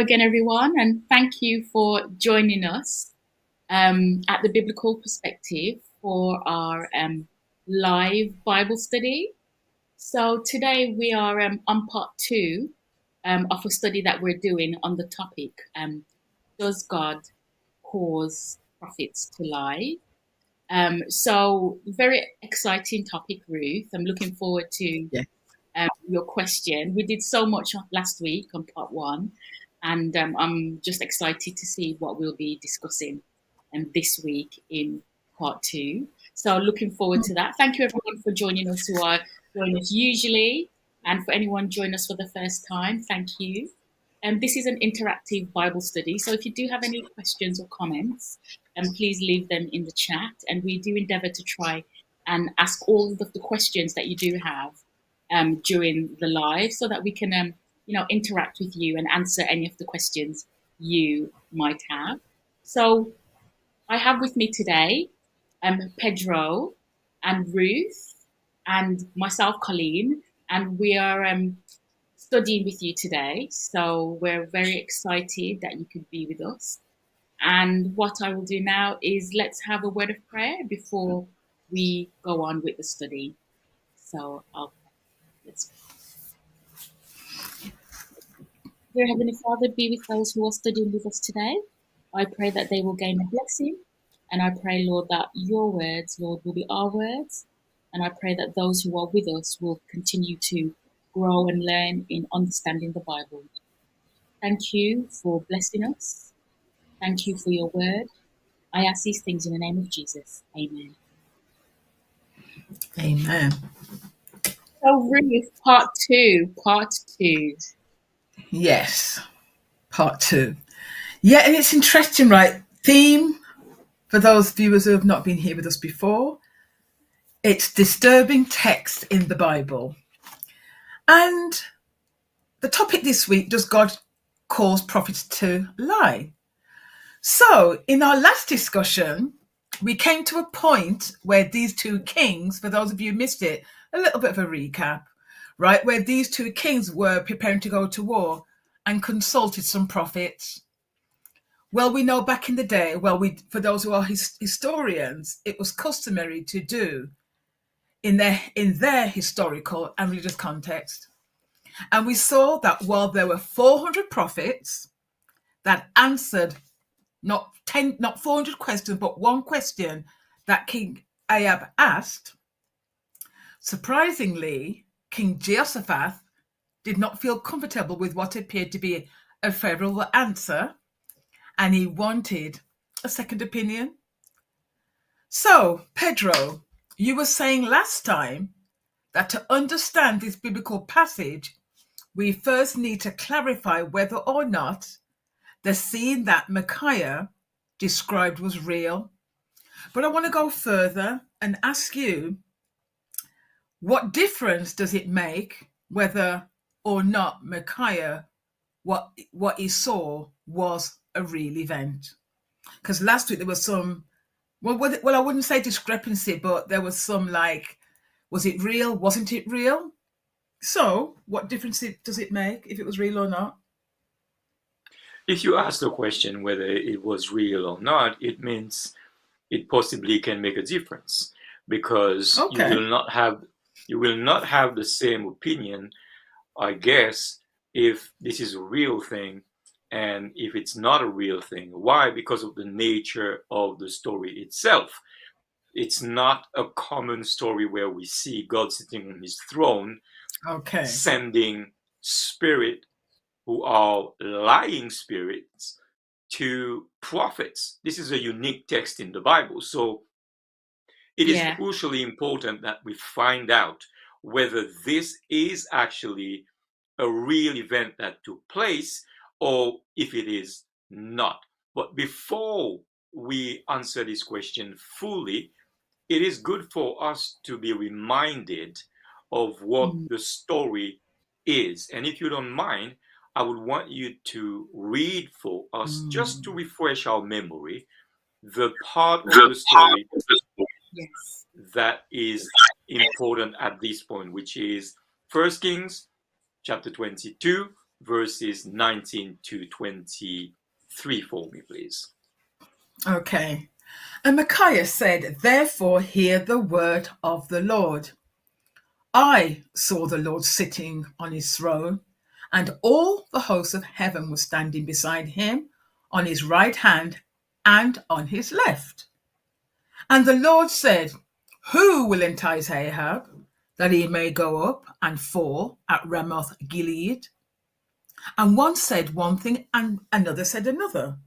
again, everyone, and thank you for joining us at the Biblical Perspective for our live Bible study. So today we are on part two of a study that we're doing on the topic, Does God cause prophets to lie? So very exciting topic, Ruth. I'm looking forward to Yeah. your question. We did so much last week on part one, and I'm just excited to see what we'll be discussing this week in part two. So looking forward to that. Thank you everyone for joining us who are joining us usually, and for anyone joining us for the first time, thank you. This is an interactive Bible study, so if you do have any questions or comments, please leave them in the chat, and we do endeavour to try and ask all of the questions that you do have during the live, so that we can interact with you and answer any of the questions you might have. So I have with me today Pedro and Ruth and myself, Colleen, and we are studying with you today. So we're very excited that you could be with us. And what I will do now is let's have a word of prayer before we go on with the study. So let's. Dear Heavenly Father, be with those who are studying with us today. I pray that they will gain a blessing. And I pray, Lord, that your words, Lord, will be our words. And I pray that those who are with us will continue to grow and learn in understanding the Bible. Thank you for blessing us. Thank you for your word. I ask these things in the name of Jesus. Amen. Amen. So, Ruth, part two. Yes. Part two. Yeah, and it's interesting, right? Theme for those viewers who have not been here with us before. It's disturbing text in the Bible. And the topic this week, does God cause prophets to lie? So in our last discussion, we came to a point where these two kings, for those of you who missed it, a little bit of a recap, right? Where these two kings were preparing to go to war and consulted some prophets. Well, we know back in the day, for those who are historians, it was customary to do in their historical and religious context. And we saw that while there were 400 prophets that answered not 400 questions, but one question that King Ahab asked, surprisingly, King Jehoshaphat did not feel comfortable with what appeared to be a favorable answer, and he wanted a second opinion. So, Pedro, you were saying last time that to understand this biblical passage, we first need to clarify whether or not the scene that Micaiah described was real. But I want to go further and ask you, what difference does it make whether or not Micaiah, what he saw was a real event? Because last week there was some, I wouldn't say discrepancy, but there was some was it real? Wasn't it real? So what difference does it make if it was real or not? If you ask the question whether it was real or not, it means it possibly can make a difference, because Okay. you will not have the same opinion, I guess, if this is a real thing and if it's not a real thing. Why? Because of the nature of the story itself. It's not a common story where we see God sitting on his throne, sending spirit who are lying spirits to prophets. This is a unique text in the Bible. So it is crucially important that we find out whether this is actually a real event that took place or if it is not. But before we answer this question fully, it is good for us to be reminded of what the story is. And if you don't mind, I would want you to read for us, just to refresh our memory, the part of the story that is important at this point, which is 1 Kings chapter 22, verses 19 to 23 for me, please. Okay. And Micaiah said, "Therefore hear the word of the Lord. I saw the Lord sitting on his throne, and all the hosts of heaven were standing beside him on his right hand and on his left. And the Lord said, who will entice Ahab, that he may go up and fall at Ramoth Gilead?" And one said one thing, and another said another.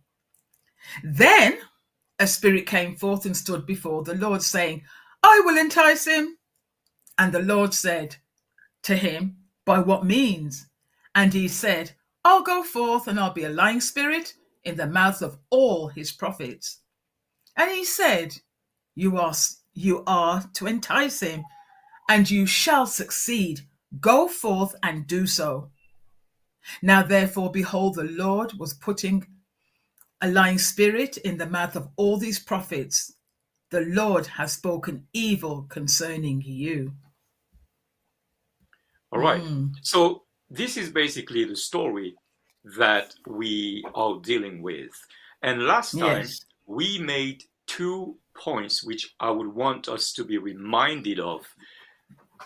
Then a spirit came forth and stood before the Lord, saying, "I will entice him." And the Lord said to him, "By what means?" And he said, "I'll go forth, and I'll be a lying spirit in the mouth of all his prophets." And he said, You are to entice him, and you shall succeed. Go forth and do so. Now therefore, behold, the Lord was putting a lying spirit in the mouth of all these prophets. The Lord has spoken evil concerning you. All right. So this is basically the story that we are dealing with. And last time Yes. we made 2 points which I would want us to be reminded of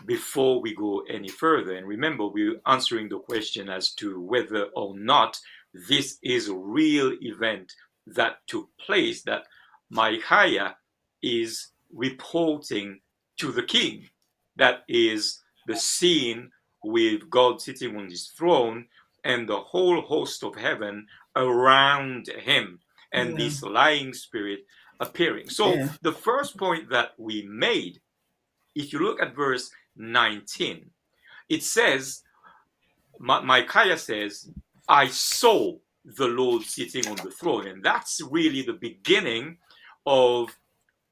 before we go any further. And remember, we're answering the question as to whether or not this is a real event that took place, that Micaiah is reporting to the king. That is the scene with God sitting on his throne and the whole host of heaven around him, and Yeah. this lying spirit appearing. So Yeah. the first point that we made, if you look at verse 19, it says, Micaiah says, I saw the Lord sitting on the throne. And that's really the beginning of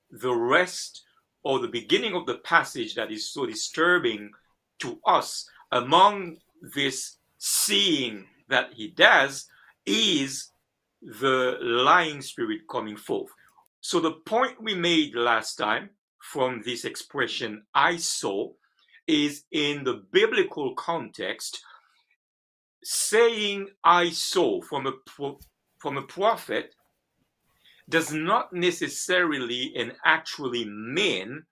the rest, or the beginning of the passage that is so disturbing to us. Among this seeing that he does is the lying spirit coming forth. So the point we made last time from this expression, I saw, is in the biblical context, saying I saw from a prophet does not necessarily and actually mean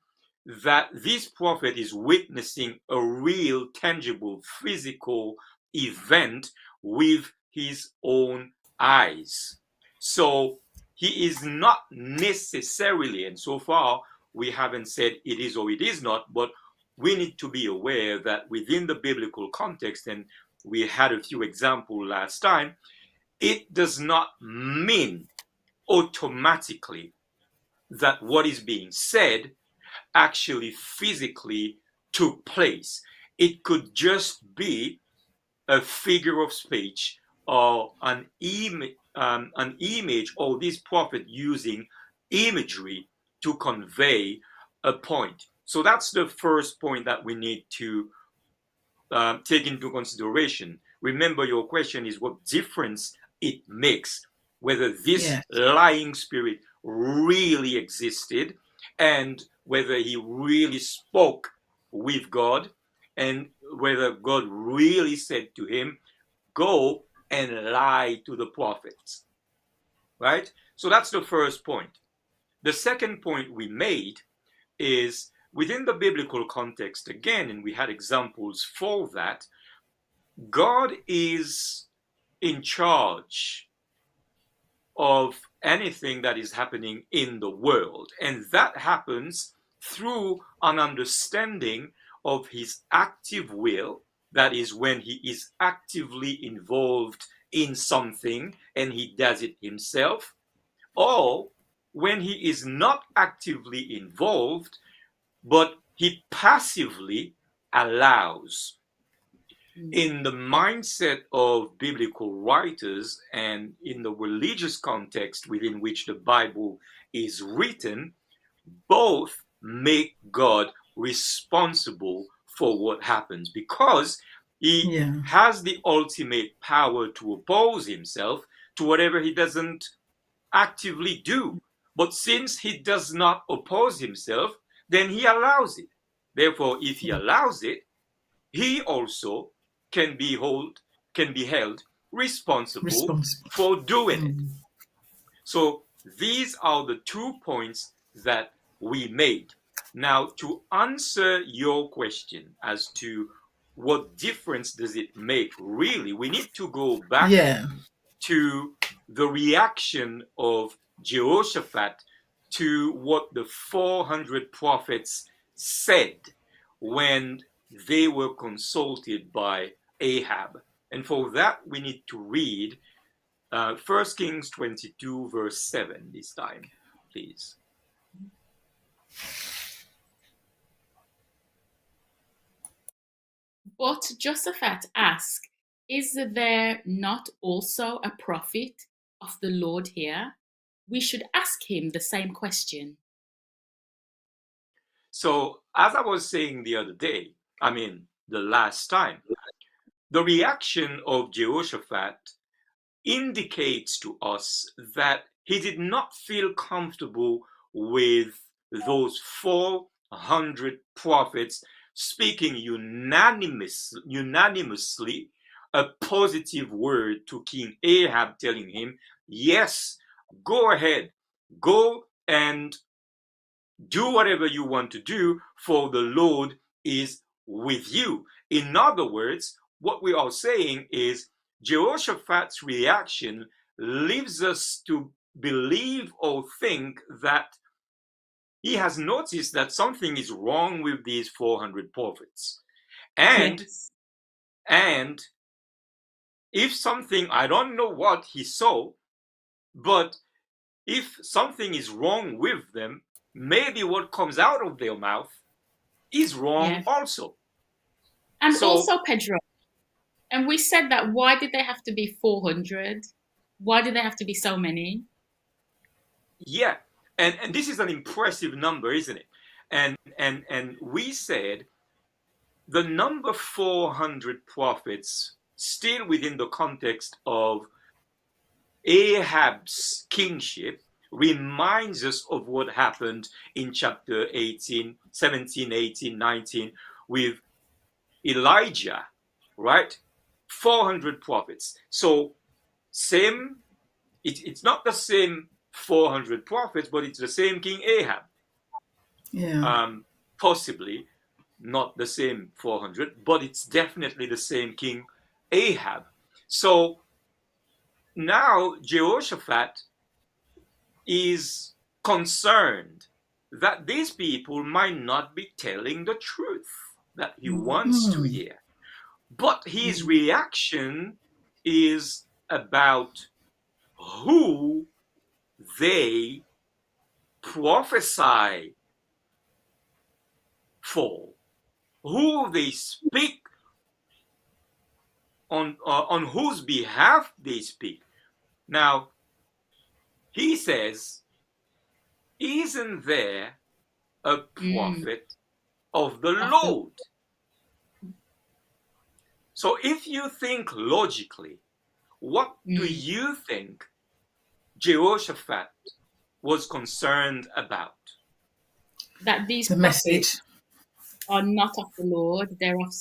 that this prophet is witnessing a real, tangible, physical event with his own eyes. So he is not necessarily, and so far we haven't said it is or it is not, but we need to be aware that within the biblical context, and we had a few examples last time, it does not mean automatically that what is being said actually physically took place. It could just be a figure of speech or an image, or this prophet using imagery to convey a point. So that's the first point that we need to take into consideration. Remember, your question is what difference it makes whether this Yes. lying spirit really existed and whether he really spoke with God, and whether God really said to him, go and lie to the prophets. Right? So that's the first point. The second point we made is within the biblical context, again, and we had examples for that, God is in charge of anything that is happening in the world. And that happens through an understanding of his active will. That is when he is actively involved in something and he does it himself, or when he is not actively involved, but he passively allows. In the mindset of biblical writers and in the religious context within which the Bible is written, both make God responsible for what happens, because he Yeah. has the ultimate power to oppose himself to whatever he doesn't actively do. But since he does not oppose himself, then he allows it. Therefore, if he allows it, he also can be held can be held responsible for doing it. So these are the 2 points that we made. Now, to answer your question as to what difference does it make, really, we need to go back to the reaction of Jehoshaphat to what the 400 prophets said when they were consulted by Ahab. And for that, we need to read 1 Kings 22, verse 7 this time, please. But Jehoshaphat asked, "Is there not also a prophet of the Lord here? We should ask him the same question." So, as I was saying the other day, the last time, the reaction of Jehoshaphat indicates to us that he did not feel comfortable with those 400 prophets speaking unanimously a positive word to King Ahab, telling him, yes, go ahead, go and do whatever you want to do, for the Lord is with you. In other words, what we are saying is Jehoshaphat's reaction leaves us to believe or think that he has noticed that something is wrong with these 400 prophets. And if something, I don't know what he saw, but if something is wrong with them, maybe what comes out of their mouth is wrong also. And also, Pedro, and we said that why did they have to be 400? Why did they have to be so many? Yeah, and this is an impressive number, isn't it? And we said the number 400 prophets, still within the context of Ahab's kingship, reminds us of what happened in chapter 18, 17, 18, 19 with Elijah, right? 400 prophets. So same, it's not the same 400 prophets, but it's the same King Ahab. Possibly not the same 400, but it's definitely the same King Ahab. So now Jehoshaphat is concerned that these people might not be telling the truth that he wants to hear. But his reaction is about who they prophesy for, who they speak on whose behalf they speak. Now, he says, isn't there a prophet of the Lord? So if you think logically, what do you think Jehoshaphat was concerned about? That these the message are not of the Lord, they're of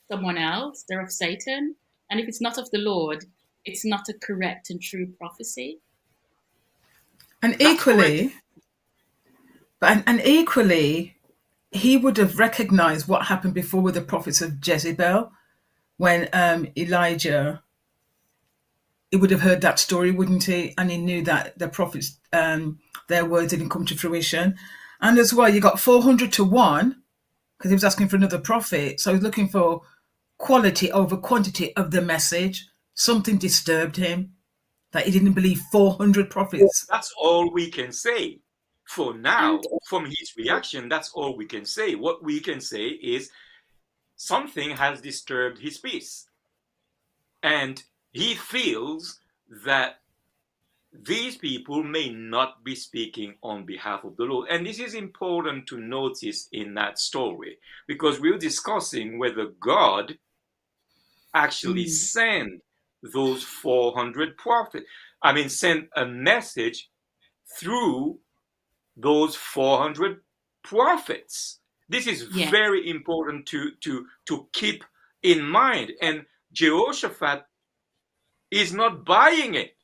someone else, they're of Satan. And if it's not of the Lord, it's not a correct and true prophecy. And equally, he would have recognized what happened before with the prophets of Jezebel when Elijah, he would have heard that story, wouldn't he? And he knew that the prophets, their words didn't come to fruition. And as well, you got 400 to 1 because he was asking for another prophet. So he's looking for quality over quantity of the message. Something disturbed him that he didn't believe 400 prophets. That's all we can say. For now, from his reaction, that's all we can say. What we can say is something has disturbed his peace. And he feels that these people may not be speaking on behalf of the Lord. And this is important to notice in that story, because we're discussing whether God actually sent those 400 prophets. Sent a message through those 400 prophets. This is very important to keep in mind. And Jehoshaphat is not buying it.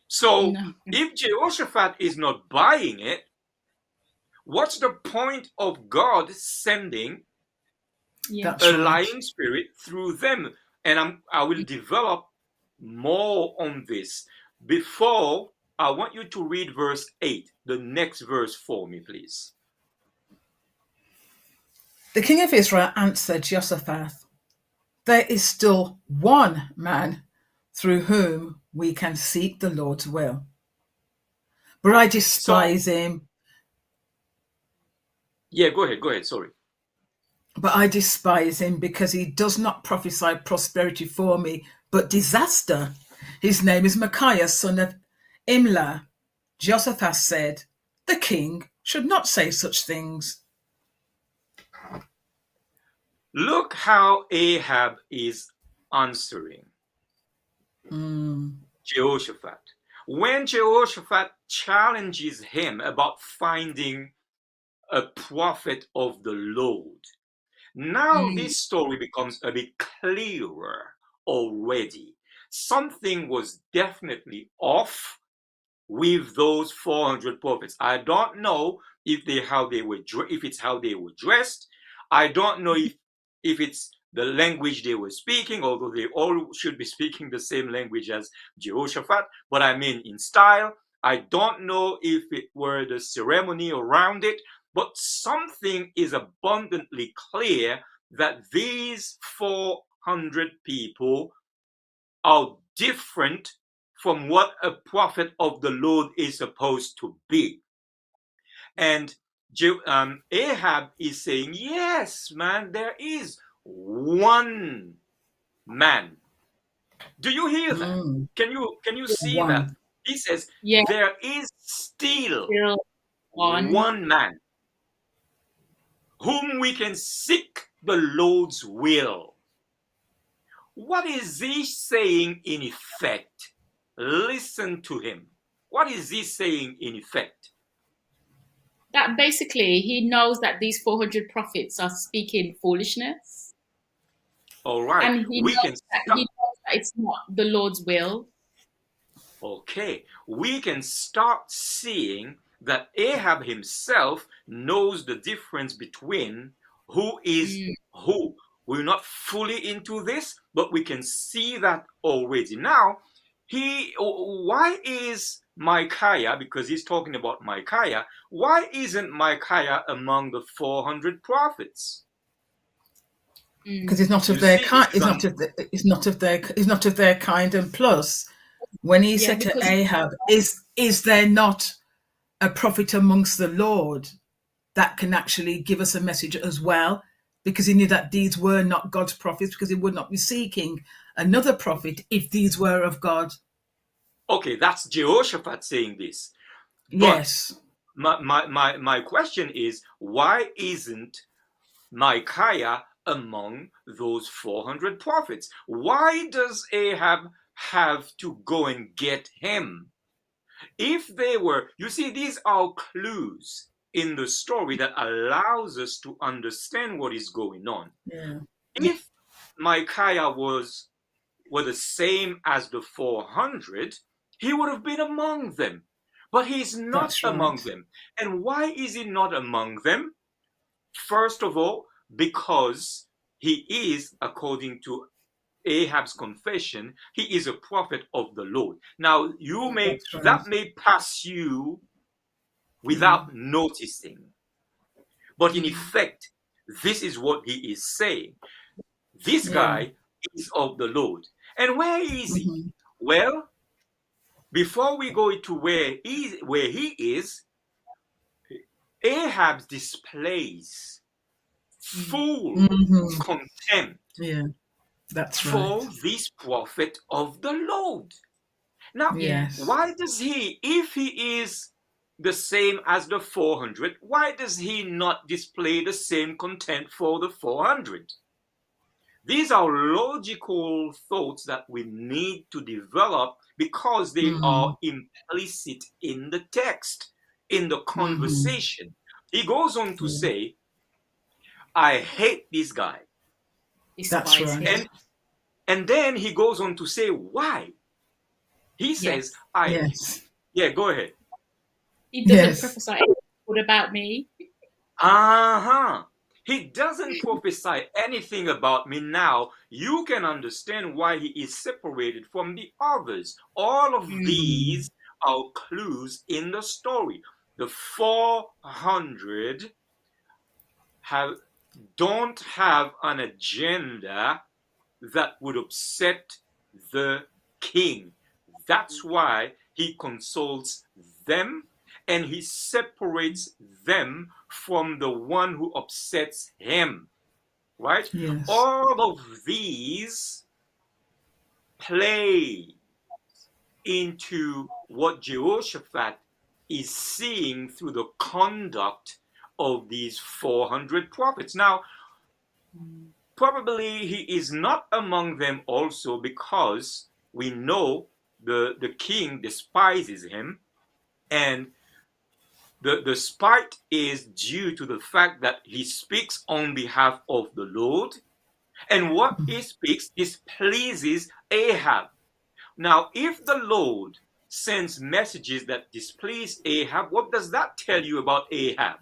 So No. if Jehoshaphat is not buying it, what's the point of God sending Yeah. That's a right. lying spirit through them? And I will develop more on this. Before, I want you to read verse 8, the next verse for me, please. The king of Israel answered Jehoshaphat, there is still one man through whom we can seek the Lord's will. But I So, despise him. yeah, go ahead, sorry. But I despise him because he does not prophesy prosperity for me, but disaster. His name is Micaiah, son of Imlah. Jehoshaphat said, the king should not say such things. Look how Ahab is answering Jehoshaphat. When Jehoshaphat challenges him about finding a prophet of the Lord, now Mm. this story becomes a bit clearer already. Something was definitely off with those 400 prophets. I don't know if it's how they were dressed. I don't know if it's the language they were speaking, although they all should be speaking the same language as Jehoshaphat, but I mean in style. I don't know if it were the ceremony around it, but something is abundantly clear that these 400 people are different from what a prophet of the Lord is supposed to be. And Ahab is saying, yes, man, there is one man. Do you hear that? Can you see that? One. He says, Yeah. there is still Still on. one man whom we can seek the Lord's will. What is he saying in effect? Listen to him. What is he saying in effect? That basically he knows that these 400 prophets are speaking foolishness, All right, and he we knows can that start. it's not the Lord's will. Okay, we can start seeing that Ahab himself knows the difference between who is Mm. who. We're not fully into this, but we can see that already. Now, why is Micaiah, because he's talking about Micaiah, why isn't Micaiah among the 400 prophets? Because it's not You of their see, this kind. is It's not of their kind. And plus, when he Yeah, said to because Ahab, "Is there not a prophet amongst the Lord that can actually give us a message as well?" Because he knew that these were not God's prophets, because he would not be seeking another prophet if these were of God. okay, that's Jehoshaphat saying this. But Yes, my question is, why isn't Micaiah among those 400 prophets? Why does Ahab have to go and get him? If they were, you see, these are clues in the story that allows us to understand what is going on. yeah, If Micaiah were the same as the 400, he would have been among them. But he's not that's among right. them. And why is he not among them? First of all, because he is, according to Ahab's confession, he is a prophet of the Lord. Now, That's right. that may pass you without noticing, but in mm, effect, this is what he is saying. This Yeah. guy is of the Lord. And where is he? Hmm. Well, before we go to where he is, Ahab displays mm, full Hmm. contempt Yeah, that's right. for this prophet of the Lord. Now, yeah. Yes, why does he, if he is the same as the 400, why does he not display the same contempt for the 400? These are logical thoughts that we need to develop because they are implicit in the text, in the conversation. He goes on to yeah, say, I hate this guy. that's Despise right. And him. And then he goes on to say why. He says, Yes. Yes. Yeah, go ahead. He doesn't Yes. prophesy anything good about me. Uh-huh. He doesn't prophesy anything about me now. You can understand why he is separated from the others. All of Mm. these are clues in the story. The 400 have don't have an agenda that would upset the king. That's why he consults them and he separates them from the one who upsets him, right? Yes. All of these play into what Jehoshaphat is seeing through the conduct of these 400 prophets. Now, probably he is not among them also because we know the king despises him, and the spite is due to the fact that he speaks on behalf of the Lord, and what he speaks displeases Ahab. Now, if the Lord sends messages that displease Ahab, what does that tell you about Ahab?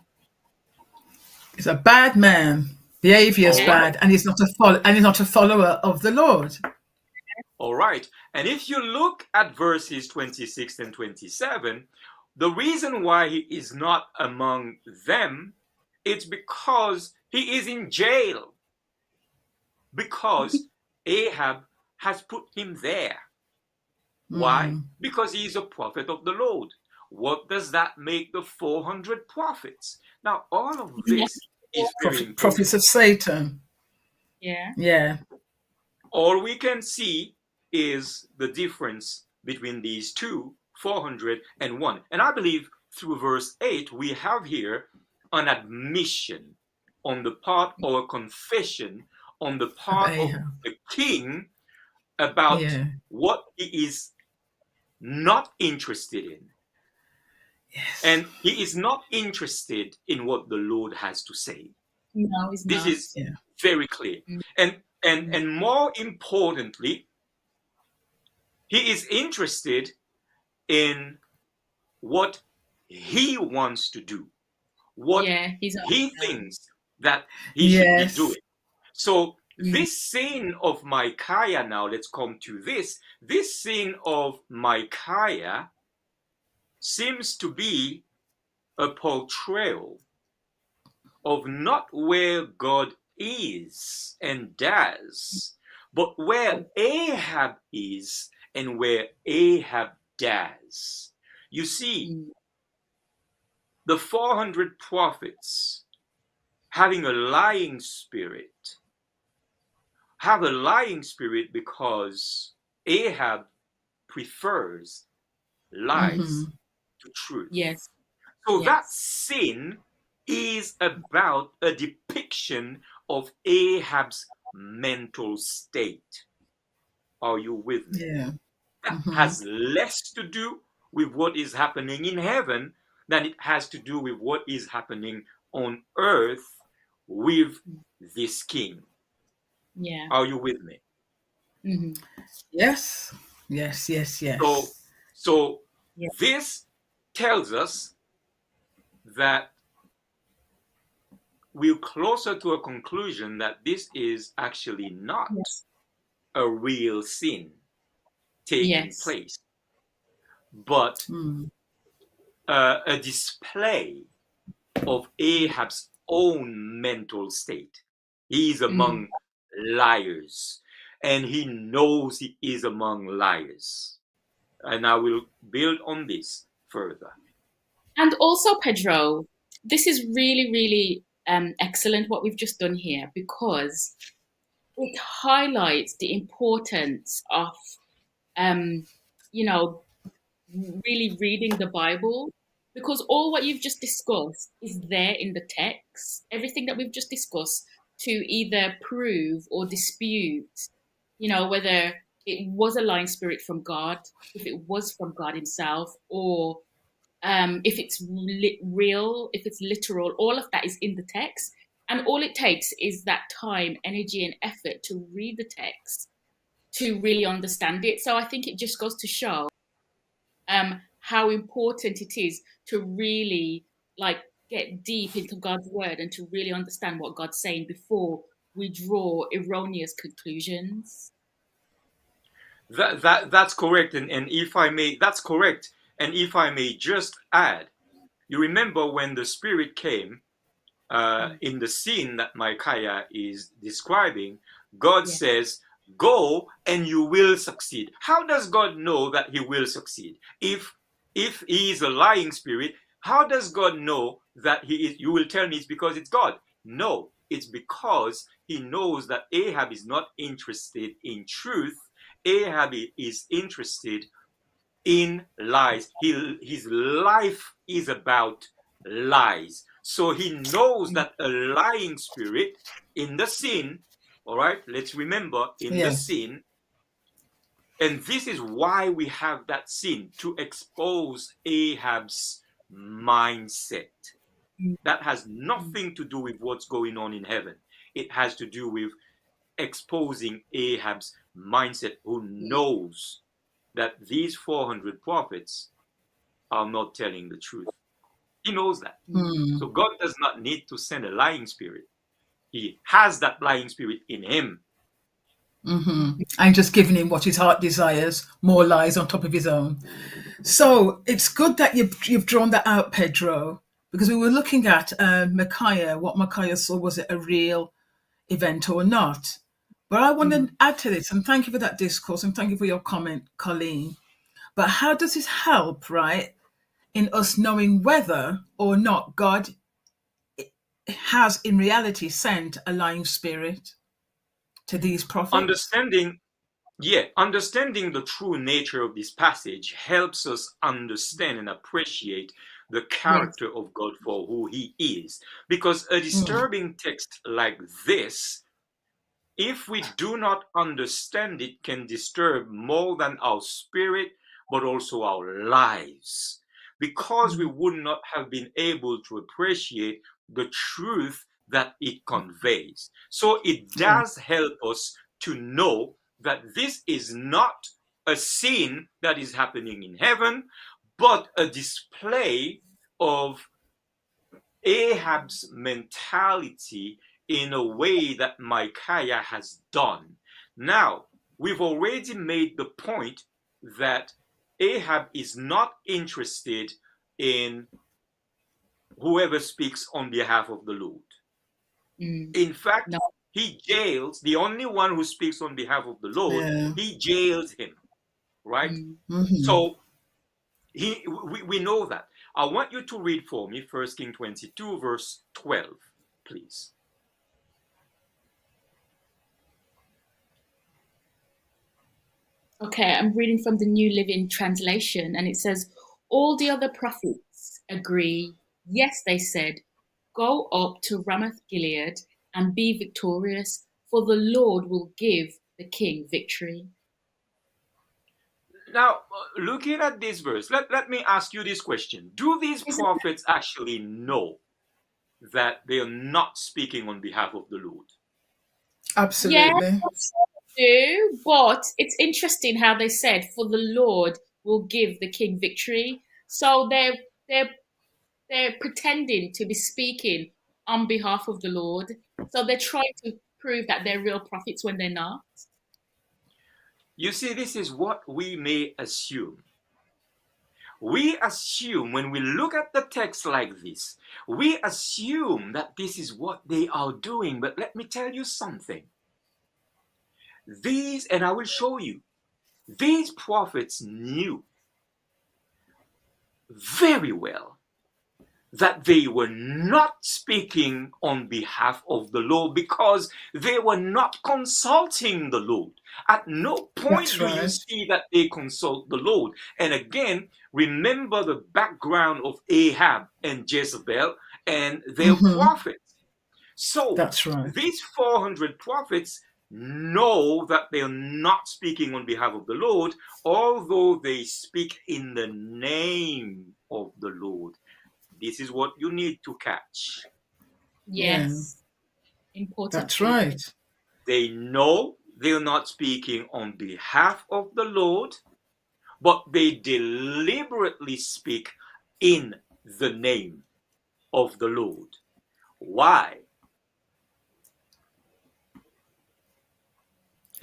He's a bad man. Behavior is All Yeah. right. bad, and he's not a follower of the Lord. All right. And if you look at verses 26 and 27, the reason why he is not among them, it's because he is in jail. Because Ahab has put him there. Why? Mm. Because he is a prophet of the Lord. What does that make the 400 prophets? Now, all of Yeah. this is very Prophets important. of Satan. Yeah. Yeah. All we can see is the difference between these two, 401. And I believe through verse 8, we have here an admission on the part or a confession on the Of part of Ahab. the king about Yeah. what he is not interested in. Yes. And he is not interested in what the Lord has to say. No, he's This not. is Yeah. very clear. And more importantly, he is interested in what he wants to do, what Yeah, he's he not. thinks that he should be Yes. doing. So Mm. this scene of Micaiah, now let's come to this. This scene of Micaiah seems to be a portrayal of not where God is and does, but where Ahab is and where Ahab does. You see, Mm. the 400 prophets having a lying spirit have a lying spirit because Ahab prefers Hmm. lies to truth. Yes. So that Yes. sin is about a depiction of Ahab's mental state. Are you with me? Yeah. That Hmm. has less to do with what is happening in heaven than it has to do with what is happening on earth with this king. Yeah. Are you with me? Hmm. Yes. Yes. Yes. So, Yes. so Yeah. this tells us that we're closer to a conclusion that this is actually not Yes. a real sin taking Yes. place, but Mm. a display of Ahab's own mental state. He is Mm. among liars, and he knows he is among liars. And I will build on this further. And also, Pedro, this is really, really excellent what we've just done here because it highlights the importance of, um, you know, really reading the Bible because all what you've just discussed is there in the text. Everything that we've just discussed to either prove or dispute, whether it was a lying spirit from God, if it was from God Himself, or if it's real, if it's literal, all of that is in the text. And all it takes is that time, energy, and effort to read the text to really understand it. So I think it just goes to show how important it is to really like get deep into God's word and to really understand what God's saying before we draw erroneous conclusions. That's correct, and if I may, that's correct. And if I may just add, you remember when the Spirit came in the scene that Micaiah is describing, God Yeah. says, "Go and you will succeed." How does God know that He will succeed? If He is a lying spirit, how does God know that He is? You will tell me it's because it's God. No, it's because He knows that Ahab is not interested in truth. Ahab is interested in lies. His life is about lies. So he knows that a lying spirit in the sin, all right, let's remember, in the Yes. sin, and this is why we have that sin, to expose Ahab's mindset. That has nothing to do with what's going on in heaven. It has to do with exposing Ahab's mindset, who knows that these 400 prophets are not telling the truth. He knows that. So God does not need to send a lying spirit. He has that lying spirit in him. And just giving him what his heart desires, more lies on top of his own. So it's good that you've drawn that out, Pedro, because we were looking at Micaiah, what Micaiah saw, was it a real event or not? But I want to add to this, and thank you for that discourse, and thank you for your comment, Colleen. But how does this help, right, in us knowing whether or not God has in reality sent a lying spirit to these prophets? Understanding the true nature of this passage helps us understand and appreciate the Yes. character of God for who he is. Because a disturbing text like this, if we do not understand it, can disturb more than our spirit, but also our lives. Because we would not have been able to appreciate the truth that it conveys. So it Yeah. does help us to know that this is not a scene that is happening in heaven, but a display of Ahab's mentality in a way that Micaiah has done. Now, we've already made the point that Ahab is not interested in whoever speaks on behalf of the Lord. In fact, No. he jails the only one who speaks on behalf of the Lord, Yeah. he jails him, right? So we know that. I want you to read for me 1 King 22, verse 12, please. Okay, I'm reading from the New Living Translation, and it says, all the other prophets agree. Yes, they said, go up to Ramoth Gilead and be victorious, for the Lord will give the king victory. Now, looking at this verse, let me ask you this question. Do these Isn't prophets actually know that they are not speaking on behalf of the Lord? Yeah, Absolutely. do, but it's interesting how they said, "For the Lord will give the king victory." So they're they're pretending to be speaking on behalf of the Lord. So they're trying to prove that they're real prophets when they're not. You see, this is what we may assume. We assume when we look at the text like this, we assume that this is what they are doing. But let me tell you something. These, and I will show you, these prophets knew very well that they were not speaking on behalf of the Lord because they were not consulting the Lord. At no point That's do you right. see that they consult the Lord. And again, remember the background of Ahab and Jezebel and their prophets. So That's right. these 400 prophets know that they are not speaking on behalf of the Lord, although they speak in the name of the Lord. This is what you need to catch. Yeah. Yes, important That's point. right. They know they're not speaking on behalf of the Lord, but they deliberately speak in the name of the Lord. Why?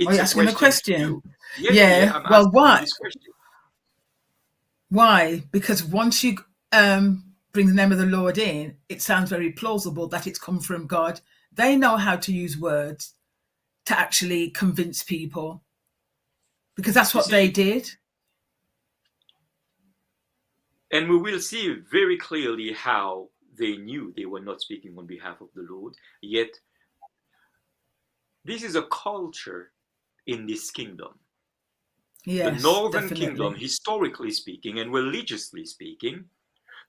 Are It's you a asking a question to question? you. Yeah. Yeah. I'm Well, asking you why? this question. Why? Because once you bring the name of the Lord in, it sounds very plausible that it's come from God. They know how to use words to actually convince people because that's You what they see, did. and we will see very clearly how they knew they were not speaking on behalf of the Lord. Yet, this is a culture in this kingdom. The Yes, northern kingdom, definitely. historically speaking and religiously speaking,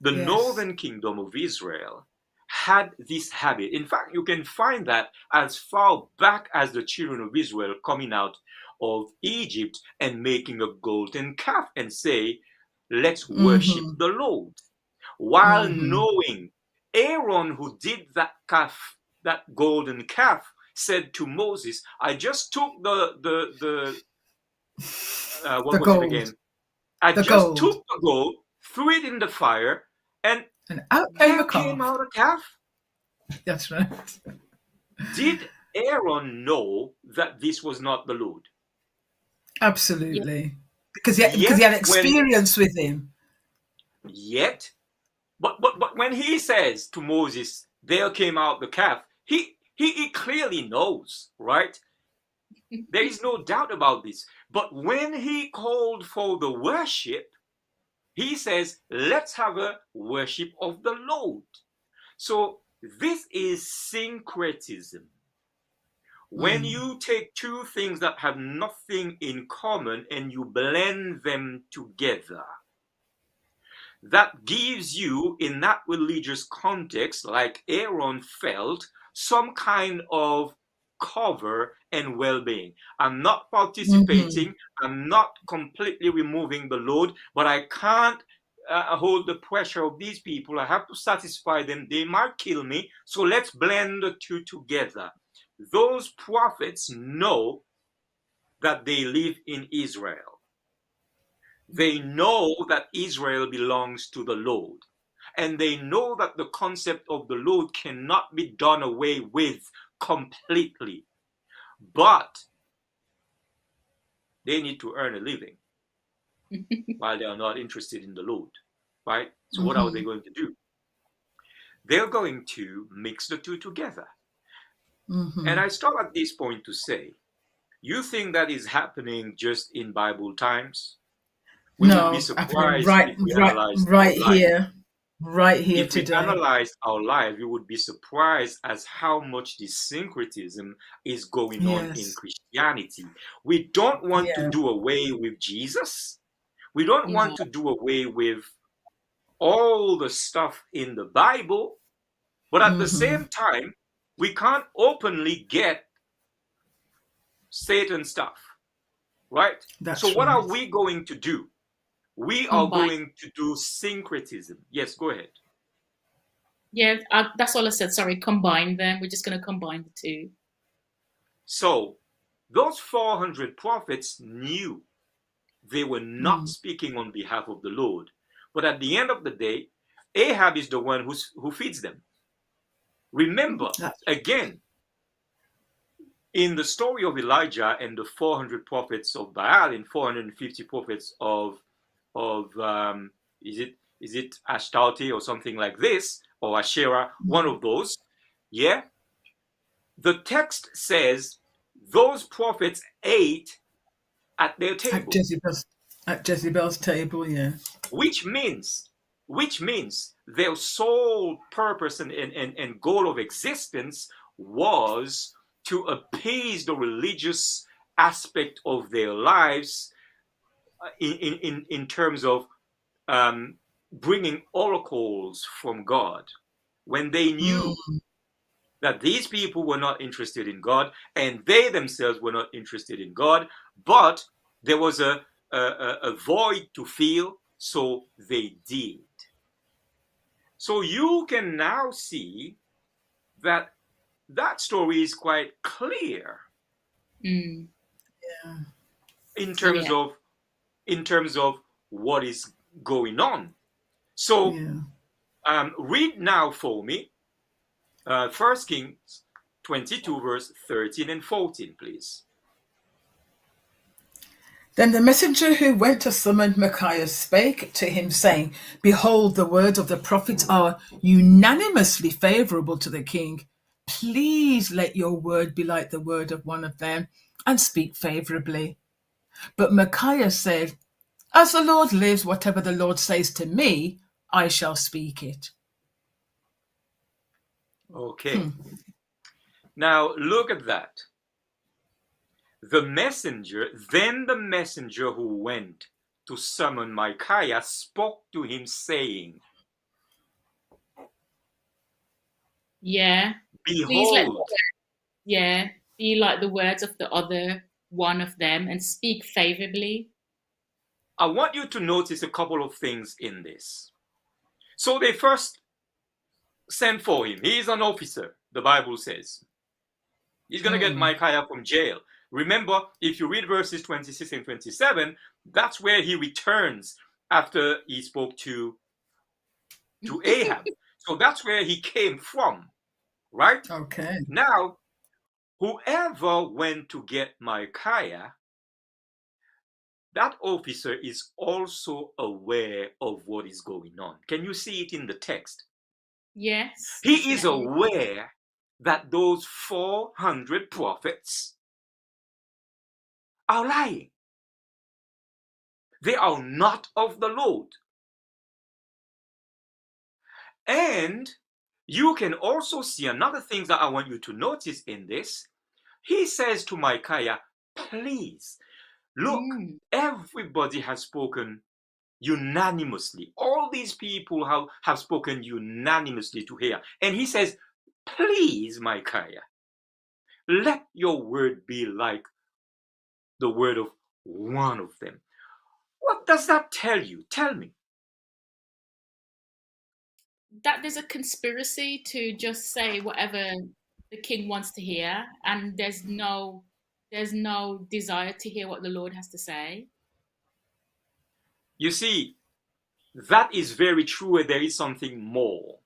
the Yes. northern kingdom of Israel had this habit. In fact, you can find that as far back as the children of Israel coming out of Egypt and making a golden calf and say, let's worship Mm-hmm. the Lord. While Mm-hmm. knowing Aaron, who did that calf, that golden calf, said to Moses, I just took the what The was it gold. again? I The just gold. took the gold, threw it in the fire, and And out came a there came calf. out a calf. That's right. Did Aaron know that this was not the Lord? Yeah. Absolutely. Because he Yet had when experience with him. yet but when he says to Moses, there came out the calf, he clearly knows, right? There is no doubt about this. But when he called for the worship, he says, let's have a worship of the Lord. So this is syncretism. When Mm. you take two things that have nothing in common and you blend them together, that gives you, in that religious context, like Aaron felt, some kind of cover and well being. I'm not Mm-hmm. participating, I'm not completely removing the load, but I can't hold the pressure of these people. I have to satisfy them. They might kill me, so let's blend the two together. Those prophets know that they live in Israel. They know that Israel belongs to the Lord. And they know that the concept of the Lord cannot be done away with completely. But they need to earn a living while they are not interested in the Lord. Right? So, what are they Mm-hmm. going to do? They're going to mix the two together. Mm-hmm. And I stop at this point to say, you think that is happening just in Bible times? We would be No, happening surprised if we analyzed our life. right here If we today. analyzed our life, we would be surprised as how much this syncretism is going on in Yes. Christianity. We don't want to Yeah. do away with Jesus. We don't No. want to do away with all the stuff in the Bible, but at the Mm-hmm. same time, we can't openly get Satan stuff, right? So, That's what right. are we going to do? We are Combine. going to do syncretism. Yes, go ahead. Yeah, that's all I said. Sorry, combine them. We're just going to combine the two. So, those 400 prophets knew they were not Mm. speaking on behalf of the Lord. But at the end of the day, Ahab is the one who feeds them. Remember, That's again, in the story of Elijah and the 400 prophets of Baal and 450 prophets of is it Ashtarte or something like this, or Asherah, one of those. Yeah, the text says those prophets ate at their at table, Jezebel's table. Yeah. which means which means their sole purpose and goal of existence was to appease the religious aspect of their lives in terms of um, bringing oracles from God, when they knew Mm. that these people were not interested in God and they themselves were not interested in God, but there was a void to fill, so they did. So you can now see that that story is quite clear. Mm. in terms Yeah. of what is going on. So Yeah. read now for me 1 Kings 22, verse 13 and 14, please. Then the messenger who went to summon Micaiah spake to him, saying, Behold, the words of the prophets are unanimously favourable to the king. Please let your word be like the word of one of them, and speak favourably. But Micaiah said, As the Lord lives, whatever the Lord says to me, I shall speak it. Okay. Now look at that. Then the messenger who went to summon Micaiah spoke to him, saying, Yeah. Please let Behold. yeah be like the words of the other one of them and speak favorably. I want you to notice a couple of things in this. So they first sent for him. He's an officer, the Bible says. He's going to get Micaiah from jail. Remember, if you read verses 26 and 27, that's where he returns after he spoke to Ahab. So that's where he came from, right? Okay. Now, whoever went to get Micaiah, that officer is also aware of what is going on. Can you see it in the text? Yes, He is definitely. aware that those 400 prophets are lying. They are not of the Lord. And you can also see another thing that I want you to notice in this. He says to Micaiah, please, look, everybody has spoken unanimously. All these people have spoken unanimously to hear. And he says, please, Micaiah, let your word be like the word of one of them. What does that tell you? Tell me. That there's a conspiracy to just say whatever the king wants to hear, and there's no desire to hear what the Lord has to say. You see, that is very true, and there is something more.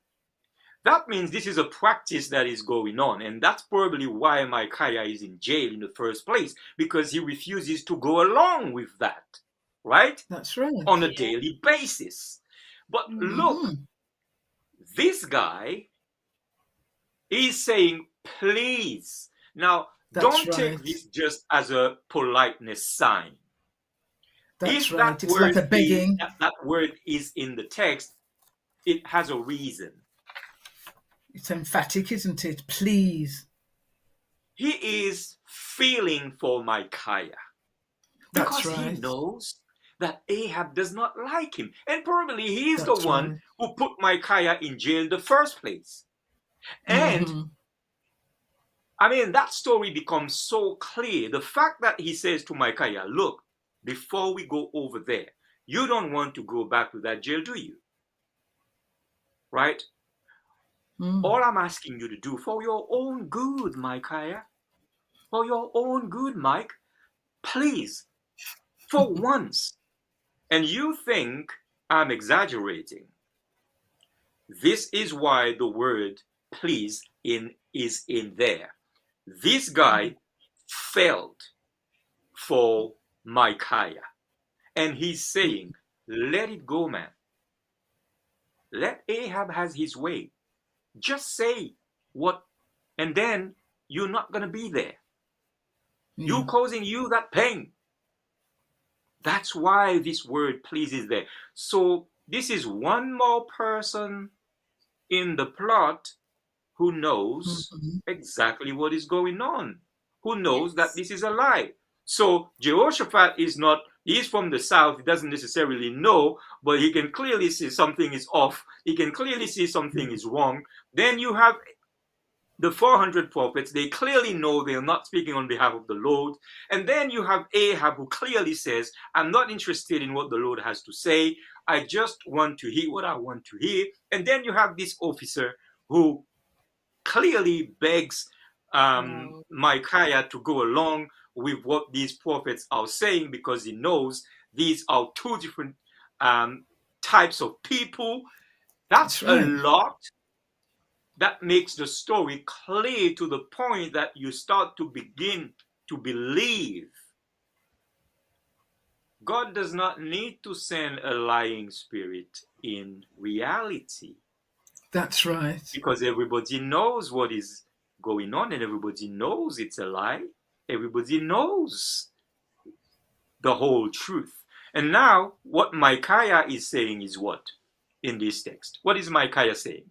That means this is a practice that is going on, and that's probably why Micaiah is in jail in the first place, because he refuses to go along with that, right? That's right. On a daily basis. But look, this guy is saying, please. Now, That's don't take right. this just as a politeness sign. That's If right. It's like a begging. that word is in the text, it has a reason. It's emphatic, isn't it? Please. He is feeling for Micaiah That's because he right. knows that Ahab does not like him. And probably he's the That's one right. who put Micaiah in jail in the first place. And I mean, that story becomes so clear. The fact that he says to Micaiah, look, before we go over there, you don't want to go back to that jail, do you? Right? All I'm asking you to do for your own good, Micaiah, for your own good, Mike, please, for once. And you think I'm exaggerating. This is why the word please is in there. This guy felt for Micaiah. And he's saying, let it go, man. Let Ahab has his way. Just say what, and then you're not going to be there. You causing you that pain. That's why this word please is there. So this is one more person in the plot who knows exactly what is going on, who knows that Yes. this is a lie. So Jehoshaphat he's from the south, he doesn't necessarily know, but he can clearly see something is off. He can clearly see something is wrong. Then you have the 400 prophets, they clearly know they're not speaking on behalf of the Lord. And then you have Ahab, who clearly says, I'm not interested in what the Lord has to say. I just want to hear what I want to hear. And then you have this officer who clearly begs Wow. Micaiah to go along with what these prophets are saying, because he knows these are two different types of people. That's That's a right. lot. That makes the story clear to the point that you start to begin to believe God does not need to send a lying spirit in reality, That's right. because everybody knows what is going on and everybody knows it's a lie. Everybody knows the whole truth. And now, what Micaiah is saying is what in this text? What is Micaiah saying?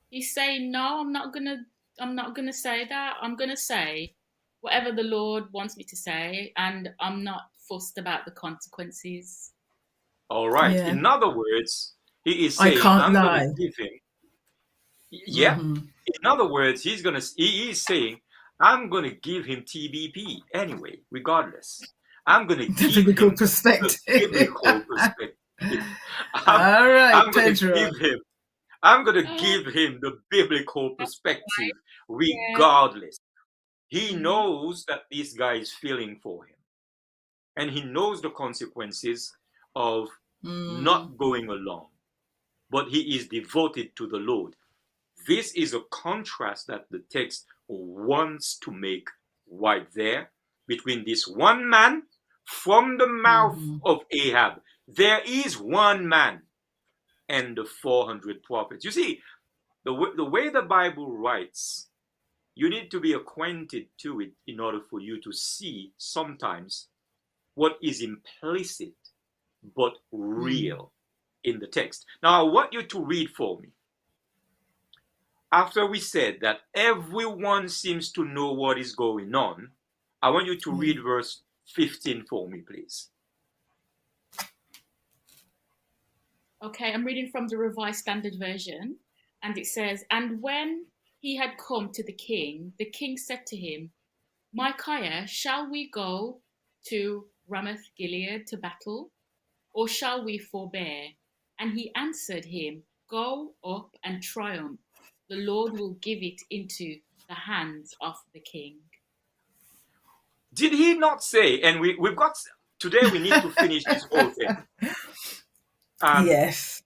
He's saying, no, I'm not gonna say that. I'm gonna say whatever the Lord wants me to say, and I'm not fussed about the consequences. All right. Yeah. In other words, he is I saying, can't I'm going to lie. give him, yeah. Hmm. In other words, he is saying, I'm going to give him TBP anyway, regardless. I'm going to The give biblical him the perspective. biblical perspective. I'm, All right, I'm going to Pedro. give him, I'm going to Oh, give him the biblical that's perspective right. Yeah. regardless. He Mm, knows that this guy is feeling for him, and he knows the consequences of Mm. not going along, but he is devoted to the Lord. This is a contrast that the text wants to make right there between this one man from the mouth Hmm. of Ahab. There is one man and the 400 prophets. You see, the way the Bible writes, you need to be acquainted to it in order for you to see sometimes what is implicit but Mm. real in the text. Now, I want you to read for me. After we said that everyone seems to know what is going on, I want you to Yeah. read verse 15 for me, please. okay, I'm reading from the Revised Standard Version, and it says, "And when he had come to the king said to him, Micaiah, shall we go to Ramoth Gilead to battle, or shall we forbear? And he answered him, Go up and triumph. The Lord will give it into the hands of the king." Did he not say, and we've got, today we need to finish this whole thing. Yes.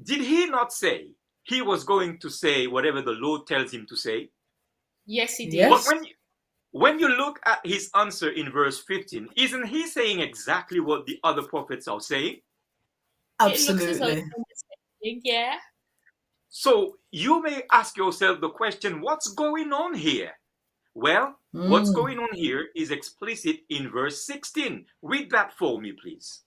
Did he not say he was going to say whatever the Lord tells him to say? Yes, he did. But Yes. when you look at his answer in verse 15, isn't he saying exactly what the other prophets are saying? It looks as though it's Absolutely. on the same thing, yeah. So you may ask yourself the question, what's going on here? Well, what's Mm. going on here is explicit in verse 16. Read that for me, please.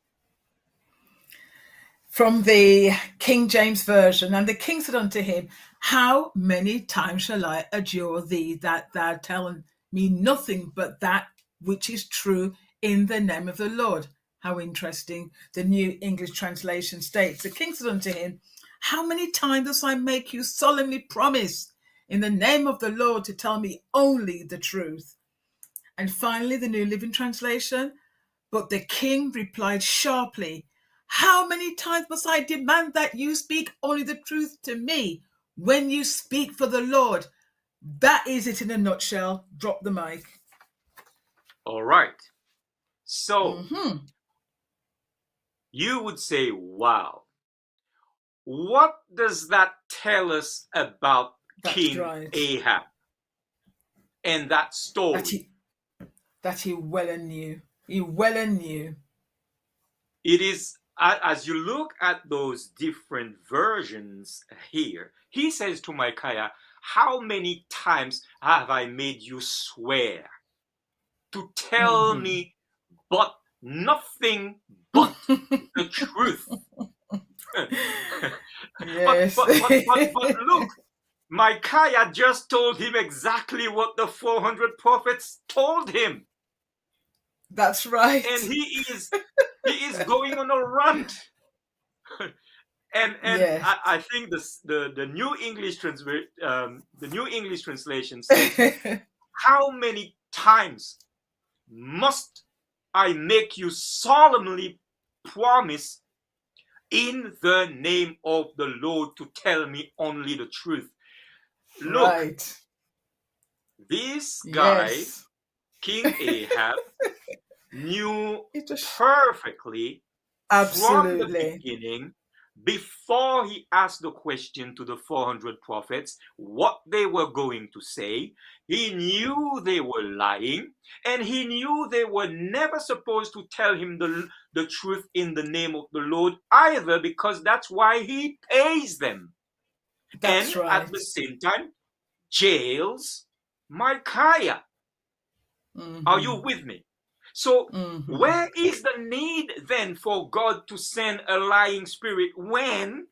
From the King James Version, and the king said unto him, How many times shall I adjure thee that thou tell me nothing but that which is true in the name of the Lord? How interesting. The New English Translation states, the king said unto him, How many times must I make you solemnly promise in the name of the Lord to tell me only the truth? And finally, the New Living Translation, but the king replied sharply, How many times must I demand that you speak only the truth to me when you speak for the Lord? That is it in a nutshell. Drop the mic. All right. So Mm-hmm. you would say, wow, what does that tell us about That's King right. Ahab and that That story? he that he well and knew. He well and knew. It is, as you look at those different versions here, he says to Micaiah, how many times have I made you swear to tell Mm-hmm. me but nothing but the truth? Yes. But look, Micaiah just told him exactly what the 400 prophets told him, That's right. and he is going on a rant. And Yes. I think the New English the New English translation says, "How many times must I make you solemnly promise in the name of the Lord to tell me only the truth?" Look, Right. This guy, Yes. King Ahab, knew It just perfectly from the absolutely. beginning, before he asked the question to the 400 prophets, what they were going to say. He knew they were lying, and he knew they were never supposed to tell him the truth in the name of the Lord either, because that's why he pays them. That's And at right. the same time, jails Micaiah. Are you Mm-hmm. with me? So, Mm-hmm. where is the need then for God to send a lying spirit when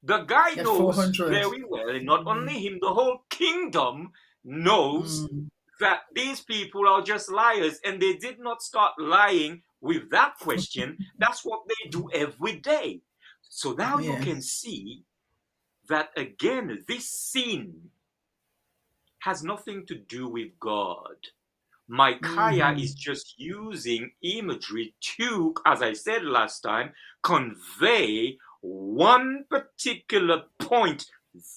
the guy At knows 400. very well, and not only him, the whole kingdom knows Mm. that these people are just liars, and they did not start lying with that question. That's what they do every day. So now you Yeah. can see that again, this sin has nothing to do with God. Micaiah Mm-hmm. is just using imagery to, as I said last time, convey one particular point,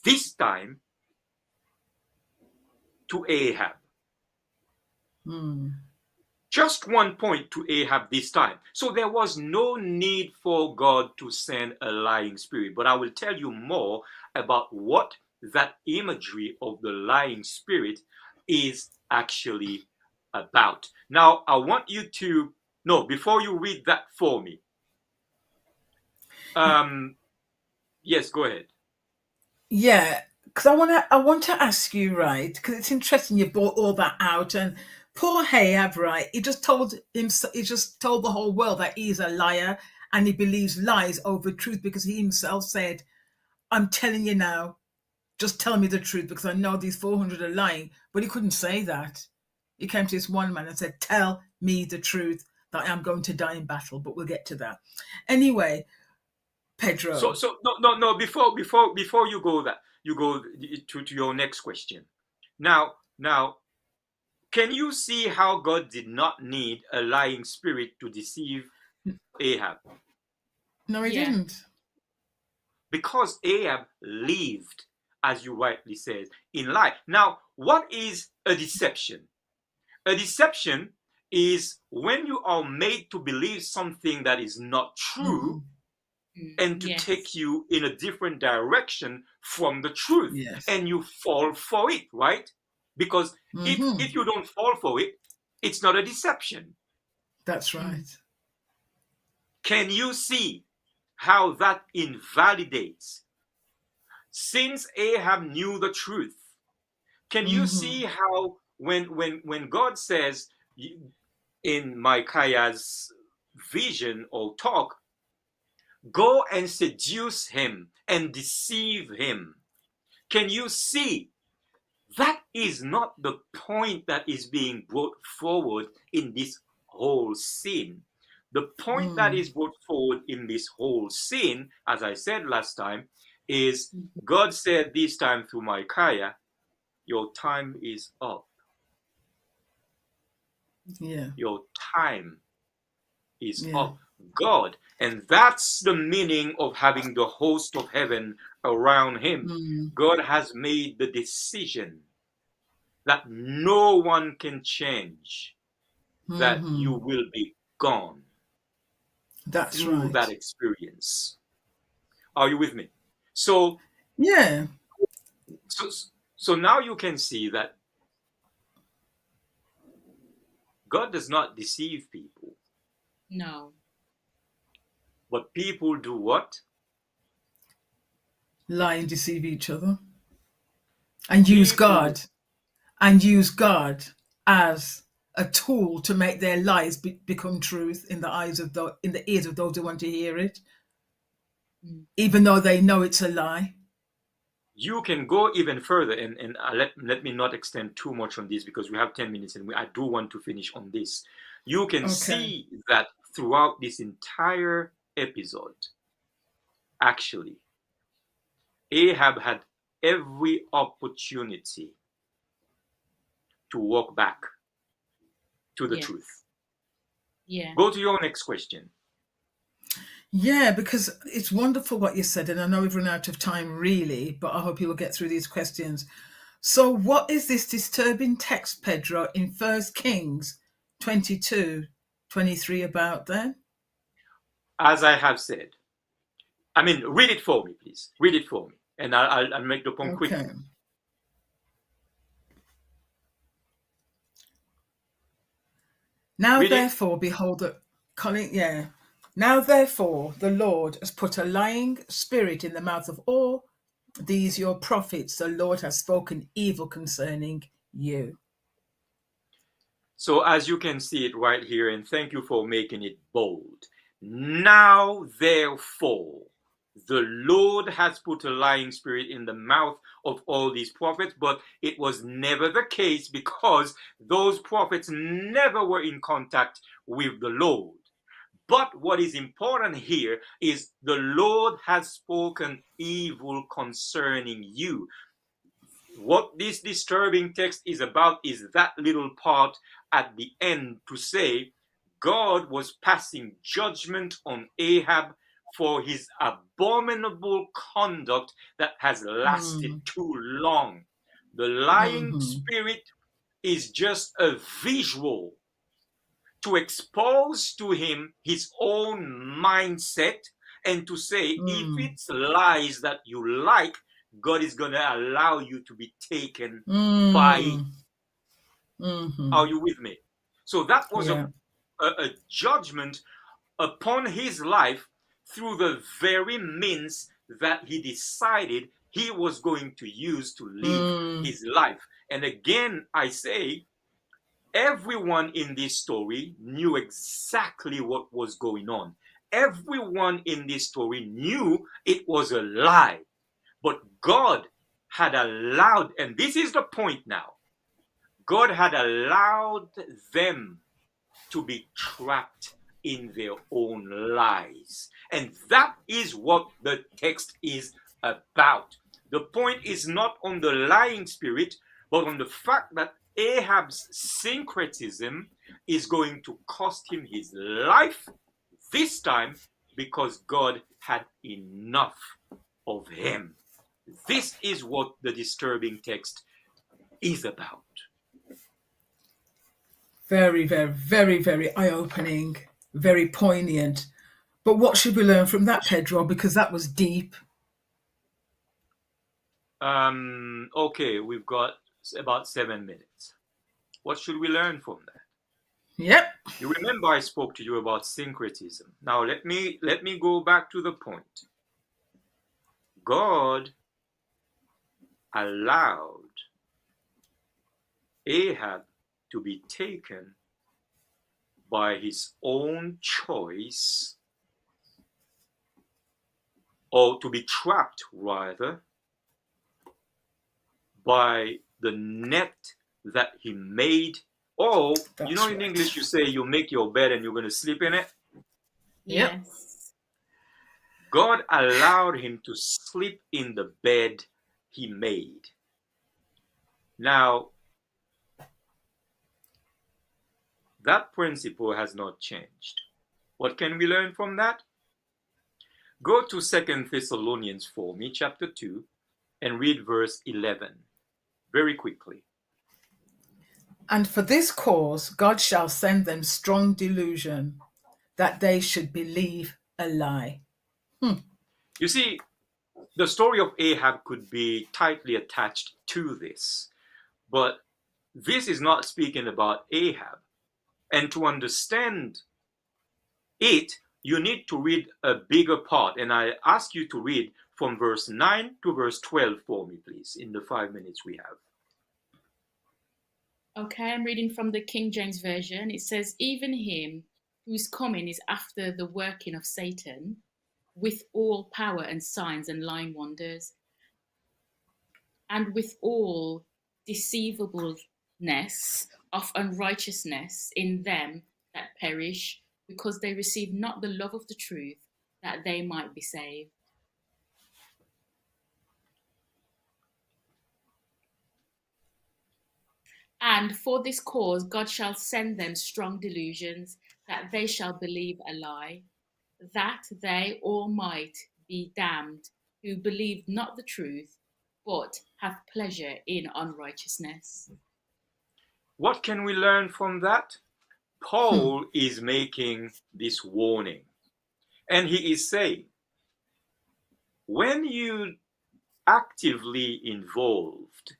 this time to Ahab. Mm. Just one point to Ahab this time. So there was no need for God to send a lying spirit. But I will tell you more about what that imagery of the lying spirit is actually about. Now, I want you to, no, before you read that for me, um, yes, go ahead. Yeah, because I want to ask you, right? Because it's interesting you brought all that out, and poor Hayab, right? He just told the whole world that he's a liar and he believes lies over truth because he himself said, "I'm telling you now, just tell me the truth because I know these 400 are lying." But he couldn't say that. He came to this one man and said, "Tell me the truth that I am going to die in battle." But we'll get to that anyway. So, Pedro. so no, no, no. Before you go that you go to your next question. Now, can you see how God did not need a lying spirit to deceive Ahab? No, he Yeah. didn't. Because Ahab lived, as you rightly said, in lie. Now, what is a deception? A deception is when you are made to believe something that is not true Hmm. and to take Yes. you in a different direction from the truth, Yes. and you fall for it, right? Because if Hmm. you don't fall for it, it's not a deception. That's Mm. right. Can you see how that invalidates? Since Ahab knew the truth, can you Hmm. see how when God says in Micaiah's vision or talk, go and seduce him and deceive him? Can you see that is not the point that is being brought forward in this whole scene? The point that Mm. is brought forward in this whole scene, as I said last time, is Mm. God said this time through Micaiah, your time is up. Yeah. Your time is Yeah. up. God, and that's the meaning of having the host of heaven around him. Mm. God has made the decision that no one can change, that you Hmm. will be gone That's through that right. experience. Are you with me? So, Yeah. so, so now you can see that God does not deceive people, No. but people do what? Lie and deceive each other and use People, God and use God as a tool to make their lies become truth in the eyes of in the ears of those who want to hear it, Mm. even though they know it's a lie. you can go even further, and let me not extend too much on this because we have 10 minutes and I do want to finish on this. You can Okay. see that throughout this entire episode, actually, Ahab had every opportunity to walk back to the Yes. truth. Yeah. Go to your next question. Yeah, because it's wonderful what you said, and I know we've run out of time really, but I hope you will get through these questions. So what is this disturbing text, Pedro, in 1 Kings 22:23 about then? As I have said, I mean, read it for me, please. Read it for me, and I'll make the point Okay. quickly. Now Read it. therefore, behold, Now therefore, the Lord has put a lying spirit in the mouth of all these your prophets. The Lord has spoken evil concerning you. So as you can see it right here, and thank you for making it bold. Now therefore, the Lord has put a lying spirit in the mouth of all these prophets, but it was never the case because those prophets never were in contact with the Lord. But what is important here is the Lord has spoken evil concerning you. What this disturbing text is about is that little part at the end to say God was passing judgment on Ahab for his abominable conduct that has lasted too long. The lying Mm-hmm. spirit is just a visual to expose to him his own mindset and to say, if it's lies that you like, God is going to allow you to be taken by it. Mm-hmm. Are you with me? So that was Yeah. a judgment upon his life through the very means that he decided he was going to use to live his life. And again, I say, everyone in this story knew exactly what was going on. Everyone in this story knew it was a lie. But God had allowed, and this is the point now, God had allowed them to be trapped in their own lies. And that is what the text is about. The point is not on the lying spirit, but on the fact that Ahab's syncretism is going to cost him his life this time because God had enough of him. This is what the disturbing text is about. Very, very, very, very eye-opening, very poignant. But what should we learn from that, Pedro? Because that was deep. Okay, we've got about 7 minutes. What should we learn from that? Yep. You remember I spoke to you about syncretism. Now let me go back to the point. God allowed Ahab to be taken by his own choice, or to be trapped rather, by the net that he made. Or, you know, That's in right. English, you say you make your bed and you're going to sleep in it. Yep. Yes. God allowed him to sleep in the bed he made. Now, that principle has not changed. What can we learn from that? Go to 2 Thessalonians for me, chapter 2, and read verse 11 very quickly. And for this cause God shall send them strong delusion, that they should believe a lie. You see, the story of Ahab could be tightly attached to this, but this is not speaking about Ahab. And to understand it, you need to read a bigger part. And I ask you to read from verse 9 to verse 12 for me, please, in the 5 minutes we have. Okay, I'm reading from the King James Version. It says, even him whose coming is after the working of Satan, with all power and signs and lying wonders, and with all deceivableness of unrighteousness in them that perish, because they receive not the love of the truth, that they might be saved. And for this cause God shall send them strong delusions, that they shall believe a lie, that they all might be damned who believed not the truth, but have pleasure in unrighteousness. What can we learn from that? Paul is making this warning, and he is saying, when you actively involved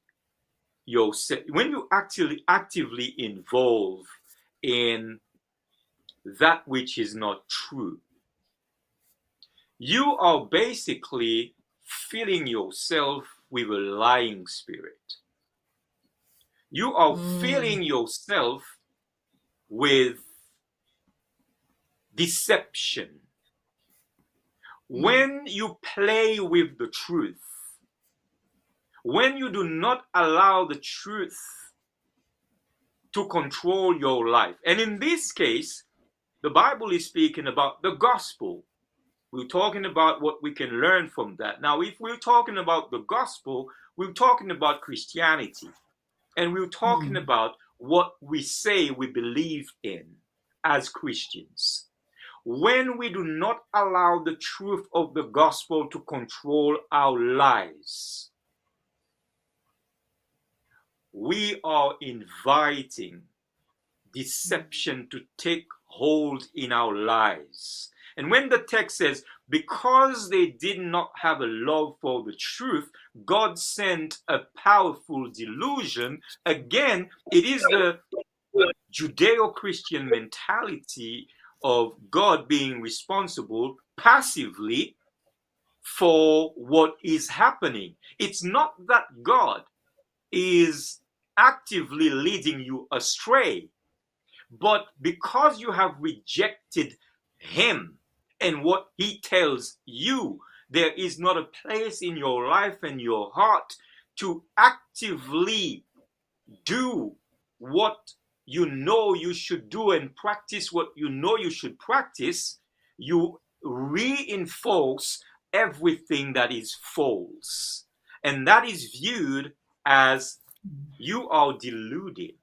yourself, when you actively involve in that which is not true, you are basically filling yourself with a lying spirit. You are filling yourself with deception. When you play with the truth, when you do not allow the truth to control your life, and in this case, the Bible is speaking about the gospel. We're talking about what we can learn from that. Now, if we're talking about the gospel, we're talking about Christianity. And we're talking about what we say we believe in as Christians. When we do not allow the truth of the gospel to control our lives, we are inviting deception to take hold in our lives. And when the text says, because they did not have a love for the truth, God sent a powerful delusion. Again, it is the Judeo-Christian mentality of God being responsible passively for what is happening. It's not that God is actively leading you astray, but because you have rejected him and what he tells you, there is not a place in your life and your heart to actively do what you know you should do and practice what you know you should practice. You reinforce everything that is false, and that is viewed as you are deluded,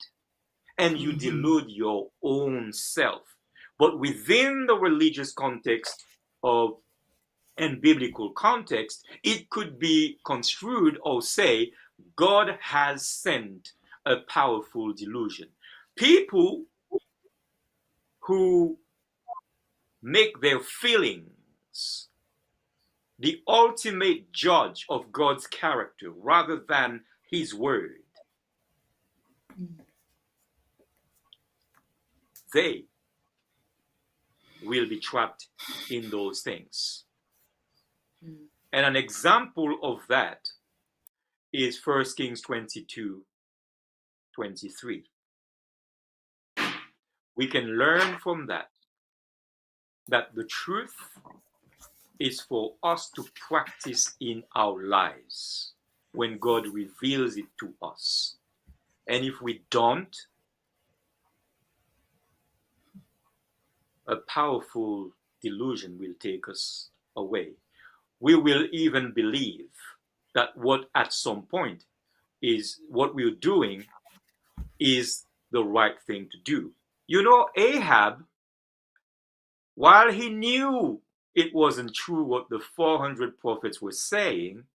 and you delude your own self. But within the religious context of and biblical context, it could be construed or say God has sent a powerful delusion. People who make their feelings the ultimate judge of God's character rather than his word, they will be trapped in those things. And an example of that is 1 Kings 22:23. We can learn from that the truth is for us to practice in our lives when God reveals it to us. And if we don't, a powerful delusion will take us away. We will even believe that what at some point is what we're doing is the right thing to do. You know, Ahab, while he knew it wasn't true what the 400 prophets were saying,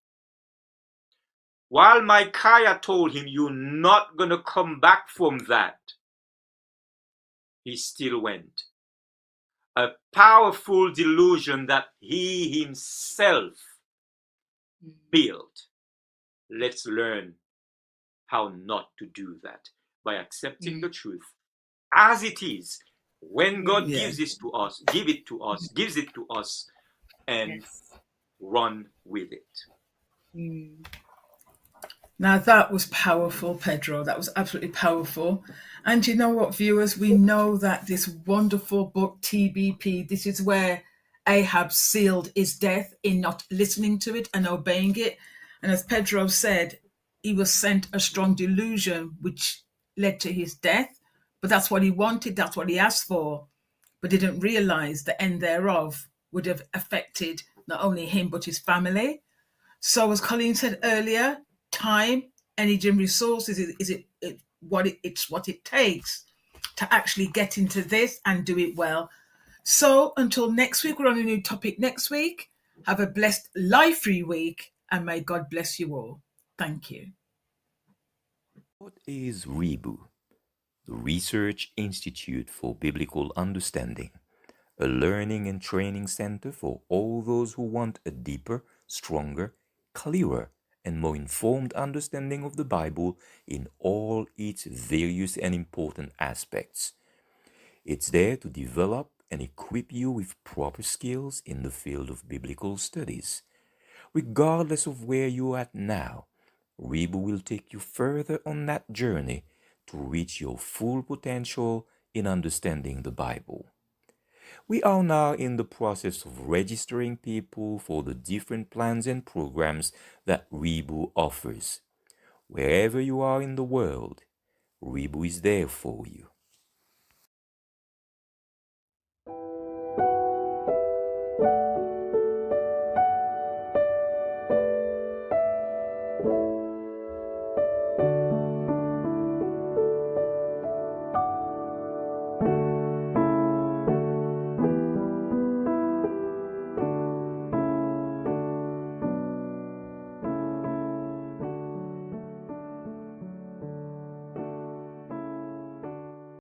while Micaiah told him, you're not going to come back from that, he still went. A powerful delusion that he himself built. Let's learn how not to do that by accepting the truth as it is. When God gives it to us, gives it to us, and run with it. Now that was powerful, Pedro. That was absolutely powerful. And you know what, viewers? We know that this wonderful book, TBP, this is where Ahab sealed his death in not listening to it and obeying it. And as Pedro said, he was sent a strong delusion, which led to his death. But that's what he wanted. That's what he asked for. But didn't realize the end thereof would have affected not only him, but his family. So as Colleen said earlier, time, energy, and resources it's what it takes to actually get into this and do it well. So until next week, we're on a new topic next week. Have a blessed, life-free week, and may God bless you all. Thank you. What is REBU? The Research Institute for Biblical Understanding, a learning and training center for all those who want a deeper, stronger, clearer, and more informed understanding of the Bible in all its various and important aspects. It's there to develop and equip you with proper skills in the field of biblical studies. Regardless of where you're at now, Reba will take you further on that journey to reach your full potential in understanding the Bible. We are now in the process of registering people for the different plans and programs that Rebu offers. Wherever you are in the world, Rebu is there for you.